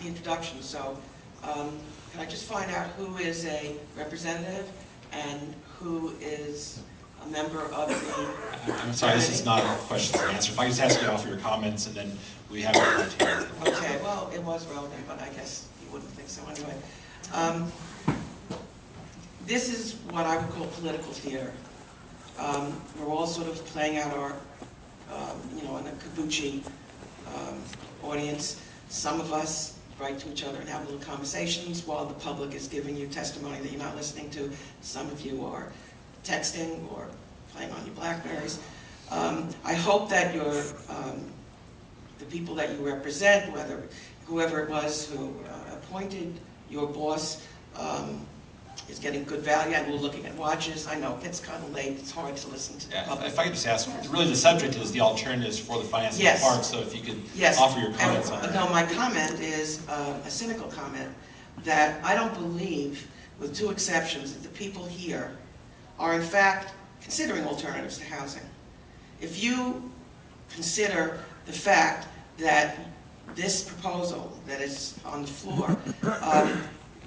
the introduction. So can I just find out who is a representative and who is a member of the... I'm sorry, this is not a question and answer. If I could just ask you to offer your comments, and then we have it here. Okay, well, it was relevant, but I guess you wouldn't think so anyway. This is what I would call political theater. We're all sort of playing out our, in a kabuki audience. Some of us write to each other and have little conversations while the public is giving you testimony that you're not listening to. Some of you are texting or playing on your Blackberries. I hope that the people that you represent, whoever it was who appointed your boss, is getting good value. And we're looking at watches. I know it's kind of late. It's hard to listen to the public. If I could just ask, really the subject is the alternatives for the financing of the park, so if you could offer your comments on that. No, my comment is a cynical comment that I don't believe, with two exceptions, that the people here are in fact considering alternatives to housing. If you consider the fact that this proposal that is on the floor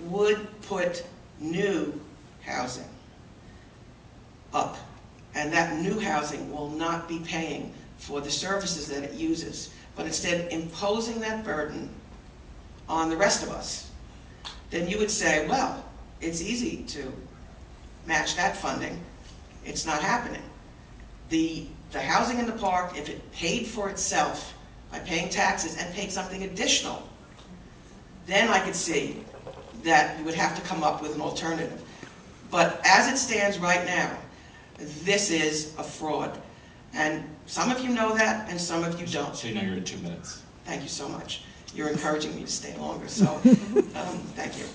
would put new housing up, and that new housing will not be paying for the services that it uses, but instead imposing that burden on the rest of us, then you would say, well, it's easy to match that funding. It's not happening. The housing in the park, if it paid for itself by paying taxes and paid something additional, then I could see that you would have to come up with an alternative. But as it stands right now, this is a fraud. And some of you know that, and some of you don't. So you know you're at 2 minutes. Thank you so much. You're encouraging me to stay longer, so thank you.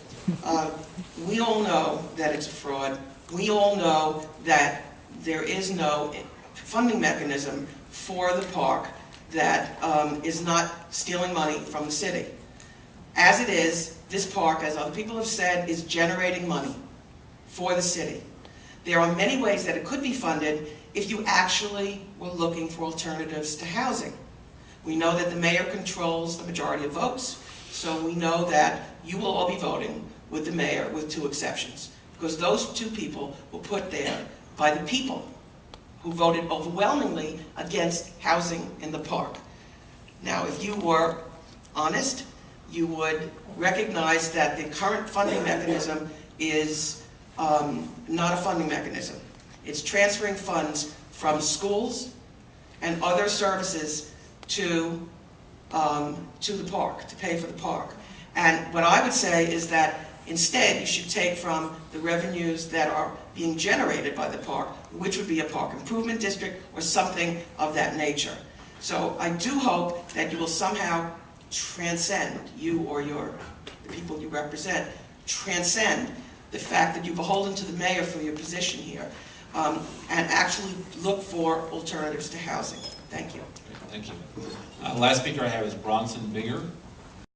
We all know that it's a fraud. We all know that there is no funding mechanism for the park that is not stealing money from the city. As it is, this park, as other people have said, is generating money for the city. There are many ways that it could be funded if you actually were looking for alternatives to housing. We know that the mayor controls the majority of votes, so we know that you will all be voting with the mayor with two exceptions, because those two people were put there by the people who voted overwhelmingly against housing in the park. Now, if you were honest, you would recognize that the current funding mechanism is not a funding mechanism. It's transferring funds from schools and other services to the park, to pay for the park. And what I would say is that instead you should take from the revenues that are being generated by the park, which would be a park improvement district or something of that nature. So I do hope that you will somehow transcend, you or the people you represent, transcend the fact that you're beholden to the mayor for your position here, and actually look for alternatives to housing. Thank you. Thank you. Last speaker I have is Bronson Bigger.